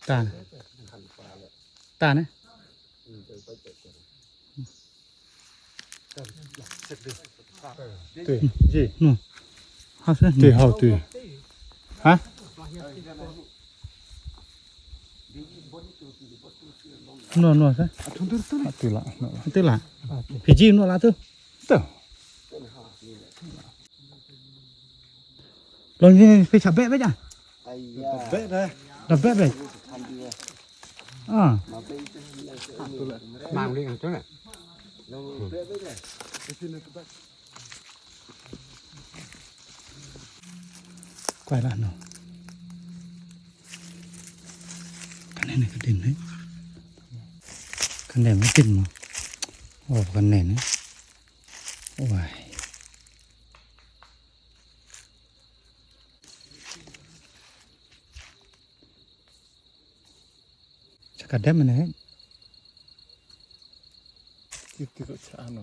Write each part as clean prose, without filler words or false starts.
ta ta này tùy gì nè hao thế tùy hậu tùy hả nó thế tùy lại tức là phải gì nó là thứ tưởng rồi như phải chặt bẹ với nhá vẽ đây đập bẹ về à mang đi làm chỗ này quay lại nào cái này cái đèn đấy cái đèn mới tin mà ồ cái nền đấy ôi chắc cả đêm này itu chả nó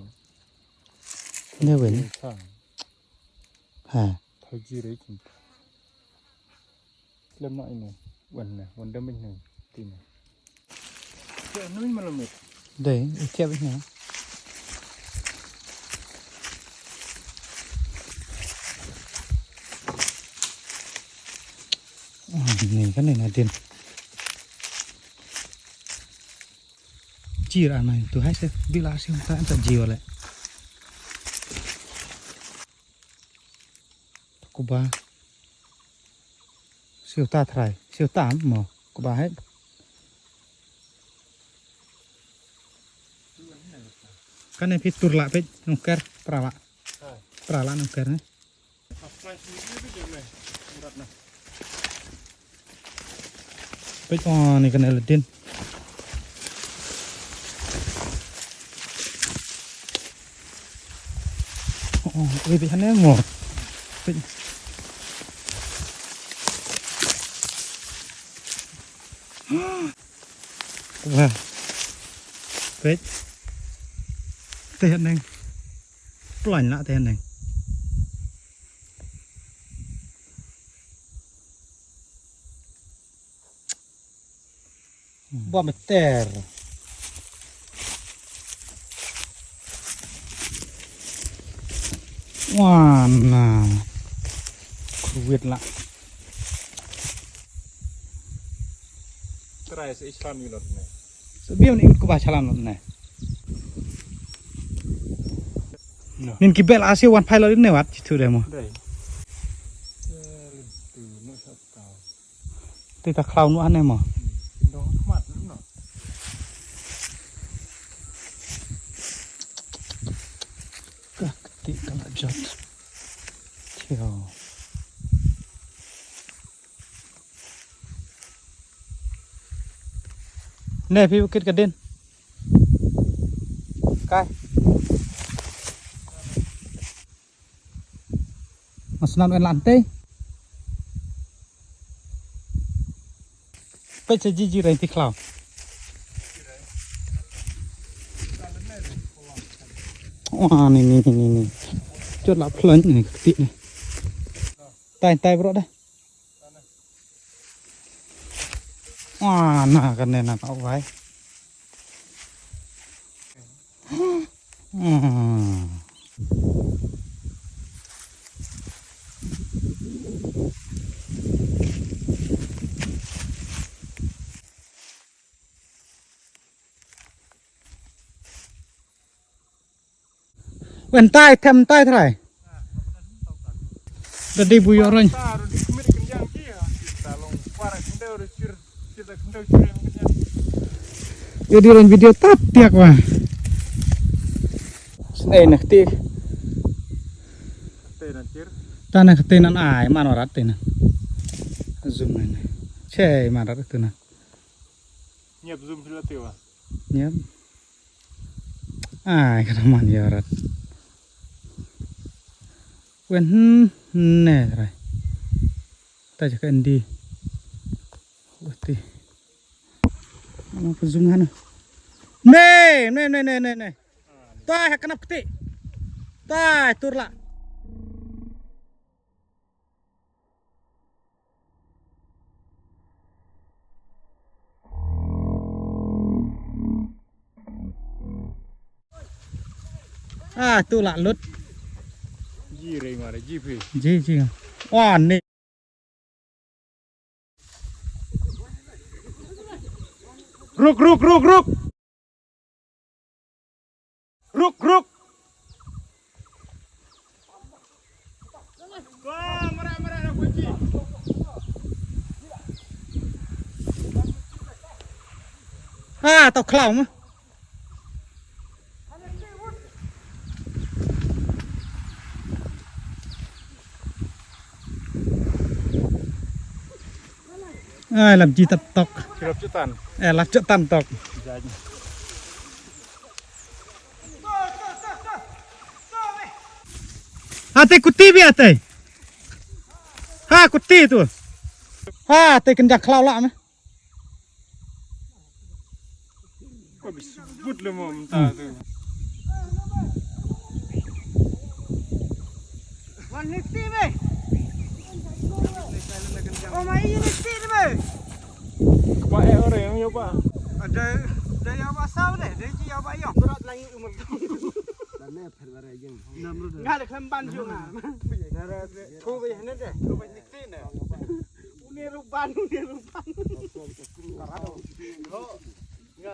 như vậy chả hả thôi gì đấy chúng lâm lại này quần đâm mình này tìm này chuyện nó mà làm mệt đấy theo với nhau này cái này là tiền chỉ là này tôi hay sẽ đi lá xem ta ăn gì vào lại cô ba siêu ta thay siêu tám mà cô ba hết cái này phải tur lại phải nongker pra lại nongker này phải này cái này là tiền ôi bị hắn ấy ngồi wow vết tên này lạnh lạ tên này bom ter wow nào Việt lạ try se Islam ni lot này biar ni ku baca lan này nin kibel asi wan pilot ini wat itu deh mo đây từ nó sắp tàu tu ta khlau nu aneh mo đó mặt lắm nó ti kalau jot chiều nè phi cái đen cái mas nan lantai bây giờ gì rồi thì khlau wow này chốt là phơi này tí này tay bro đây wow nah cái này là tao váy bên tay thêm tay thế này đã đi bùi rồi jadi orang video tap tiak wah đây nè ti ta nè tên nó ai mà nó rát tên nè zoom này này che mà rát tên nè nhập zoom thì là tiêu à nhớ ai cái mà nhiều rát quên nè rồi ta chỉ cần đi ti apa zoom kan nih tah kena petik tah tur lah tu lạ lứt Ji rồi mà ji phi. gì oan nè Ruk. Wah, merah nak kunci. tao khảo mà làm gì tập tộc Kirap cetan. làm chỗ tàn tộc Jadi. tê kuti bia tê kuti tu tê cần giặc khảo lạ mà Kau bisa sebut le mau mentah tu. Wan niti be. Oh mai ini niti be. Kebaik orang yang nyoba. Ada yang asal deh, dari yang bayang. Berat lagi umur kau. Nggak ada kemban juga. Nara tu be hene deh, tu be niti deh. Uni ruban. So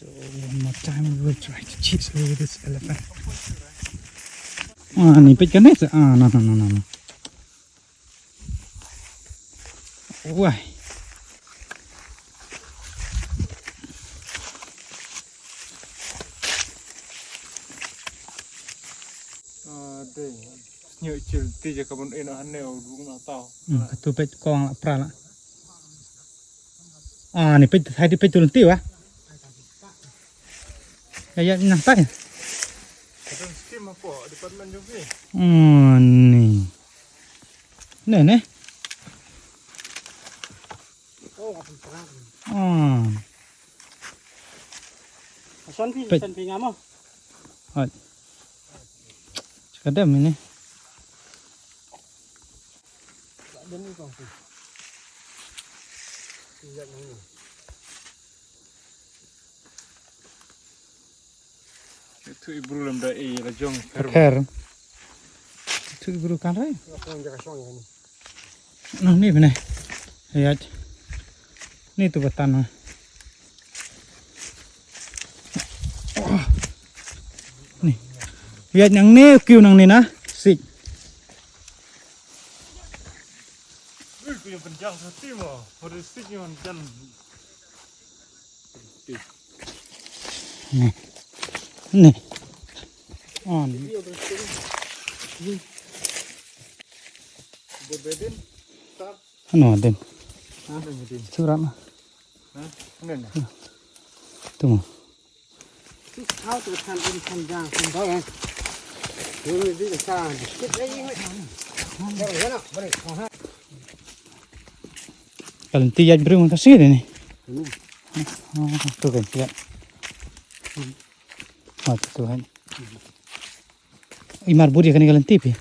one more time we will try to chase away this elephant. Ni pekan ni no. Wah. Ada. Nyok cil tiga kabun enak haneu dung nak tahu. Tu pet kong la pra la. Ni pet hai di pet tulun tiu ah. Ya nah tai. Ada skim apa departmen juga. Ni. Nè. Son pi ngamo. Kadam ini. Itu ibu lem dah rajong Her. Tu guru kan rai. Nah ni benar. Ya. Ni tu betan. Ni. Lihat yang ni kiu nang ni nah. Sik. Itu yang penjang hati mah. Harus siknyon dan. Ni. On. Berbedin. Tak. Ano din. Ada bedin. Surat mah. Nen. Tu mah. How to can down from there. You will be the sound. Get ready. Kalau tiap beri untuk sih ni. Tu kan tiap. Tu kan. Imar budi kan kalau tiap.